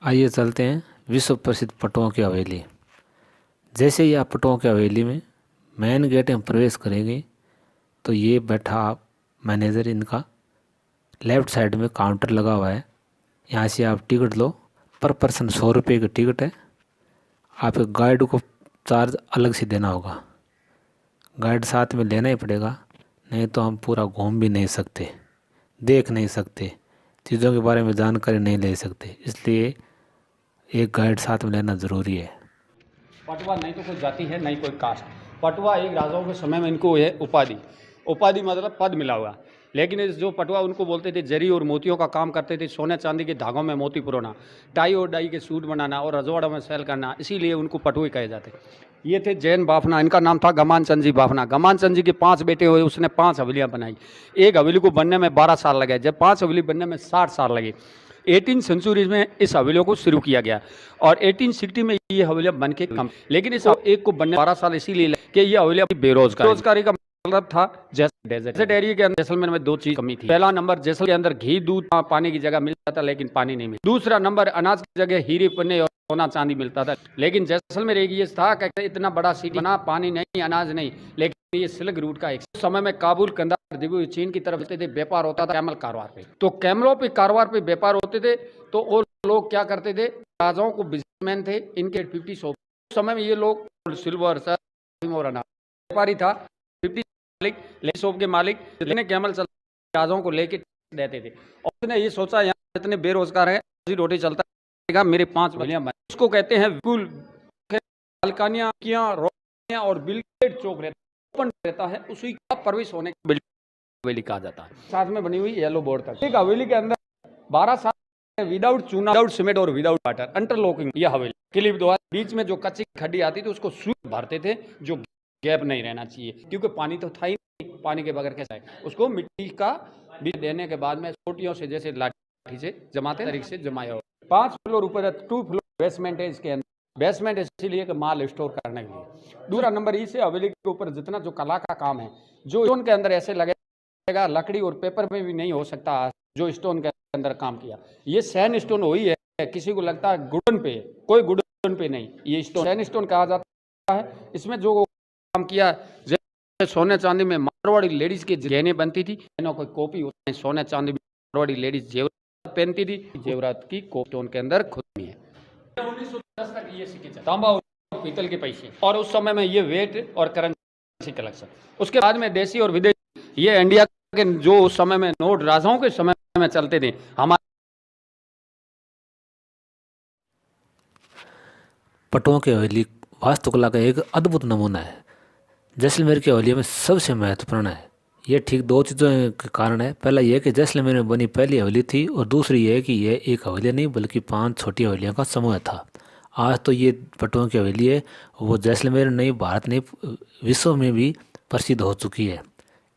आइए चलते हैं विश्व प्रसिद्ध पटुओं की हवेली। जैसे ही आप पटुओं की हवेली में मेन गेट में प्रवेश करेंगे तो ये बैठा आप मैनेजर, इनका लेफ़्ट साइड में काउंटर लगा हुआ है। यहाँ से आप टिकट लो। पर पर्सन 100 रुपये की टिकट है। आप एक गाइड को चार्ज अलग से देना होगा। गाइड साथ में लेना ही पड़ेगा, नहीं तो हम पूरा घूम भी नहीं सकते, देख नहीं सकते, चीज़ों के बारे में जानकारी नहीं ले सकते। इसलिए एक गाइड साथ में लेना ज़रूरी है। पटवा नहीं तो कोई जाति है, नहीं कोई कास्ट। पटवा एक राजाओं के समय में इनको ये उपाधि उपाधि मतलब पद मिला हुआ। लेकिन इस जो पटवा उनको बोलते थे, जरी और मोतियों का काम करते थे, सोने चांदी के धागों में मोती पुरोना, टाई और डाई के सूट बनाना और रजवाड़ों में सेल करना, इसीलिए उनको पटुए कहे जाते। ये थे जैन बाफना, इनका नाम था गमान चंद जी बाफना। गमान चंद जी के 5 बेटे हुए, उसने 5 हवेलियाँ बनाई। एक हवेली को बनने में 12 साल लगे, जब 5 हवेली बनने में 60 साल लगे। 18 सेंचुरी में इस हवेलियों को शुरू किया गया और 1860 में ये हवेलियां बन के कम। लेकिन इस एक को बनने 12 साल इसीलिए लगे कि ये हवेलियां बेरोजगारी का मतलब था। डेजर्ट एरिया के अंदर जैसलमेर में 2 चीज कमी थी। पहला नंबर, जैसलमेर के अंदर घी दूध पानी की जगह मिलता था, लेकिन पानी नहीं मिलता। दूसरा नंबर, अनाज की जगह हीरे पन्ने और सोना चांदी मिलता था। लेकिन जैसलमेर एक ये था कि इतना बड़ा सिटी बना, पानी नहीं, अनाज नहीं, लेकिन ये सिल्क रूट का एक समय में काबुल, कंधार, दिल्ली, चीन की तरफ चलते थे। व्यापार होता था कैमल कारोबार पे। तो कैमलों पे कारोबार पे व्यापार होते थे। तो वो लोग क्या करते थे, राजाओं को बिजनेसमैन थे, इनके 50 शॉप। उस समय में ये लोग सिल्वर और व्यापारी था। 50 मालिक, शॉप के मालिक जितने कैमल चलते राजाओं को लेके देते थे। और उसने ये सोचा, यहाँ जितने बेरोजगार हैं, रोटी चलता रहेगा, मेरे 5 हवेलियां बने। उसको कहते हैं बिल्कुल बालकनियां, रोशनियां और बिल्कुल चौक रहता है, उसी का प्रवेश होने का हवेली कहा जाता है। साथ में बनी हुई येलो बोर्ड तक। एक हवेली के अंदर 12 साल विदाउट चूना, विदाउट सीमेंट और विदाउट वाटर, अंटरलॉकिंग यह हवेली। क्लिप द्वारा बीच में जो कच्ची खड्डी आती थी उसको सुई भरते थे, जो गैप नहीं रहना चाहिए, क्योंकि पानी तो था ही नहीं, पानी के बगैर कैसा है। उसको मिट्टी का बीज देने के बाद में छोटियों से, जैसे लाठी से जमाते तरीके से जमाया हो। 5 फ्लोर ऊपर है, 2 फ्लोर बेसमेंट है इसके अंदर। बेसमेंट इसीलिए कि माल स्टोर करने के लिए। दूसरा नंबर, इसे हवेली के ऊपर जितना जो कला का काम है, जो स्टोन के अंदर ऐसे लगेगा, लकड़ी और पेपर में भी नहीं हो सकता, जो स्टोन के अंदर काम किया। ये सैंड स्टोन वही है, किसी को लगता है गुडन पे, कोई गुडन पे नहीं, ये स्टोन सैंड स्टोन कहा जाता है। इसमें जो काम किया, जैसे सोने चांदी में मारवाड़ी लेडीज की गहने बनती थी, कोई कॉपी होती है, सोने चांदी में मारवाड़ी लेडीज जेवरात पहनती थी, जेवरात की कॉपी स्टोन के अंदर खुद में है। 1910 तक ये सिक्के चले, तांबा और पीतल के पैसे, और उस समय में ये वेट और करेंसी कलेक्शन। उसके बाद में देसी और विदेशी, ये इंडिया के जो उस समय में नोट राजाओं के समय में चलते थे। हमारे पटुओं की हवेली वास्तुकला का एक अद्भुत नमूना है। जैसलमेर की हवेलियों में सबसे महत्वपूर्ण है। ये ठीक 2 चीज़ों के कारण है। पहला यह कि जैसलमेर में बनी पहली हवेली थी, और दूसरी यह कि यह एक हवेली नहीं बल्कि 5 छोटी हवेलियों का समूह था। आज तो ये पटुओं की हवेली है, वो जैसलमेर नहीं, भारत नहीं, विश्व में भी प्रसिद्ध हो चुकी है।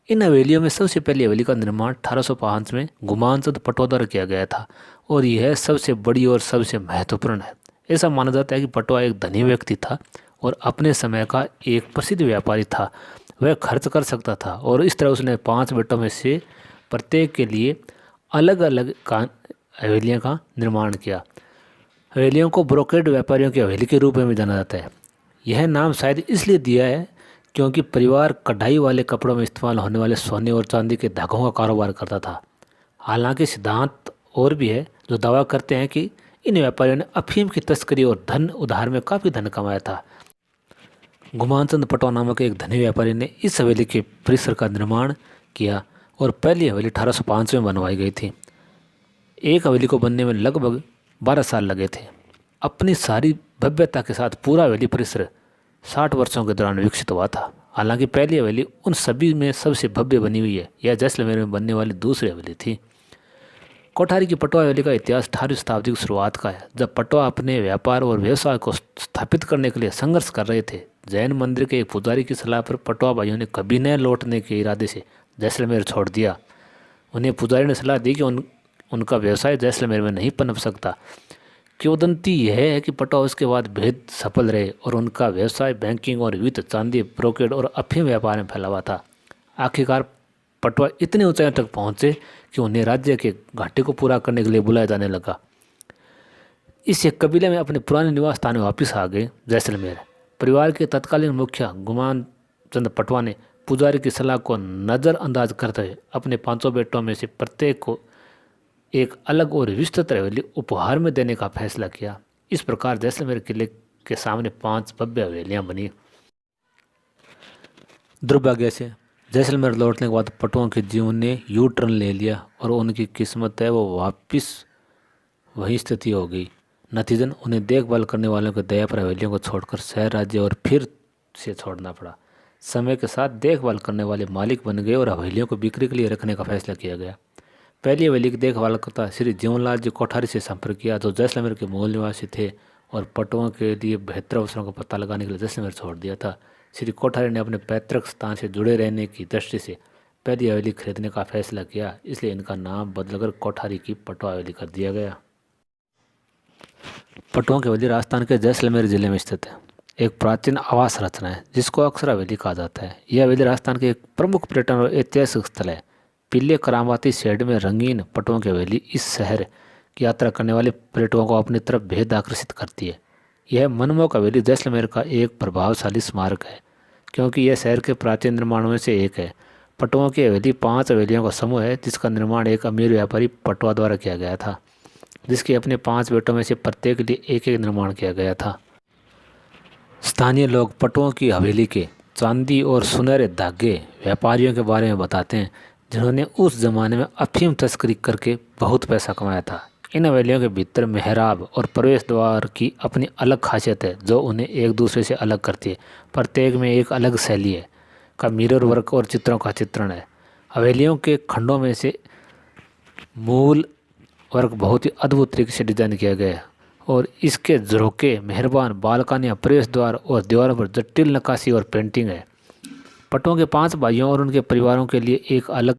इन हवेलियों में सबसे पहली हवेली का निर्माण 1805 में गुमानचंद पटवा द्वारा किया गया था, और यह सबसे बड़ी और सबसे महत्वपूर्ण है। ऐसा माना जाता है कि पटवा एक धनी व्यक्ति था और अपने समय का एक प्रसिद्ध व्यापारी था। वह खर्च कर सकता था, और इस तरह उसने 5 बेटों में से प्रत्येक के लिए अलग अलग हवेलियों का निर्माण किया। हवेलियों को ब्रोकेड व्यापारियों की हवेली के रूप में भी जाना जाता है। यह नाम शायद इसलिए दिया है क्योंकि परिवार कढ़ाई वाले कपड़ों में इस्तेमाल होने वाले सोने और चांदी के धागों का कारोबार करता था। हालांकि सिद्धांत और भी है जो दावा करते हैं कि इन व्यापारियों ने अफीम की तस्करी और धन उधार में काफ़ी धन कमाया था। गुमानचंद पटवा नामक एक धनी व्यापारी ने इस हवेली के परिसर का निर्माण किया, और पहली हवेली 1805 में बनवाई गई थी। एक हवेली को बनने में लगभग 12 साल लगे थे। अपनी सारी भव्यता के साथ पूरा हवेली परिसर 60 वर्षों के दौरान विकसित हुआ था। हालांकि पहली हवेली उन सभी में सबसे भव्य बनी हुई है। यह जैसलमेर में बनने वाली दूसरी हवेली थी। कोठारी की पटवा हवेली का इतिहास 18वीं शताब्दी की शुरुआत का है, जब पटवा अपने व्यापार और व्यवसाय को स्थापित करने के लिए संघर्ष कर रहे थे। जैन मंदिर के एक पुजारी की सलाह पर पटवा भाइयों ने कभी न लौटने के इरादे से जैसलमेर छोड़ दिया। उन्हें पुजारी ने सलाह दी कि उनका व्यवसाय जैसलमेर में नहीं पनप सकता। किंवदंती यह है कि पटवा उसके बाद भेद सफल रहे, और उनका व्यवसाय बैंकिंग और वित्त, चांदी, ब्रोकेड और अफीम व्यापार में फैला हुआ था। आखिरकार पटवा इतनी ऊंचाई तक पहुंचे कि उन्हें राज्य के घाटे को पूरा करने के लिए बुलाया जाने लगा। इस एक कबीले में अपने पुराने निवास स्थान में वापस आ गए जैसलमेर। परिवार के तत्कालीन मुखिया गुमान चंद पटवा ने पुजारी की सलाह को नज़रअंदाज करते हुए अपने 500 बेटों में से प्रत्येक को एक अलग और विस्तृत हवेली उपहार में देने का फैसला किया। इस प्रकार जैसलमेर किले के सामने 5 भव्य हवेलियां बनी। दुर्भाग्य से जैसलमेर लौटने के बाद पटुओं के जीवन ने यू टर्न ले लिया और उनकी किस्मत है वो वापस वही स्थिति हो गई। नतीजन उन्हें देखभाल करने वालों की दया पर हवेलियों को छोड़कर शहर राज्य और फिर से छोड़ना पड़ा। समय के साथ देखभाल करने वाले मालिक बन गए और हवेलियों को बिक्री के लिए रखने का फैसला किया गया। पहली हवेली की देखभाल करता श्री जीवनलाल जी कोठारी से संपर्क किया, जो जैसलमेर के मूल निवासी थे और पटुओं के लिए बेहतर अवसरों का पता लगाने के लिए जैसलमेर छोड़ दिया था। श्री कोठारी ने अपने पैतृक स्थान से जुड़े रहने की दृष्टि से पहली हवेली खरीदने का फैसला किया, इसलिए इनका नाम बदलकर कोठारी की पटवा हवेली कर दिया गया। पटुओं की हवेली राजस्थान के जैसलमेर जिले में स्थित है। एक प्राचीन आवास रचना है जिसको अक्सर हवेली कहा जाता है। यह हवेली राजस्थान के एक प्रमुख पर्यटन और ऐतिहासिक स्थल है। पीले करामाती शेड में रंगीन पटुओं की हवेली इस शहर की यात्रा करने वाले पर्यटकों को अपनी तरफ बेहद आकर्षित करती है। यह मनमोहक हवेली जैसलमेर का एक प्रभावशाली स्मारक है क्योंकि यह शहर के प्राचीन निर्माणों में से एक है। पटुओं की हवेली 5 हवेलियों का समूह है जिसका निर्माण एक अमीर व्यापारी पटवा द्वारा किया गया था, जिसके अपने 5 बेटों में से प्रत्येक के लिए एक एक निर्माण किया गया था। स्थानीय लोग पटुओं की हवेली के चांदी और सुनहरे धागे व्यापारियों के बारे में बताते हैं जिन्होंने उस जमाने में अफीम तस्करी करके बहुत पैसा कमाया था। इन हवेलियों के भीतर मेहराब और प्रवेश द्वार की अपनी अलग खासियत है जो उन्हें एक दूसरे से अलग करती है। प्रत्येक में एक अलग शैली है का मिरर वर्क और चित्रों का चित्रण है। हवेलियों के खंडों में से मूल वर्क बहुत ही अद्भुत तरीके से डिजाइन किया गया है और इसके झरोके, मेहरबान बालकनियाँ, प्रवेश द्वार और दीवारों पर जटिल नक्काशी और पेंटिंग है। पटुओं के 5 भाइयों और उनके परिवारों के लिए एक अलग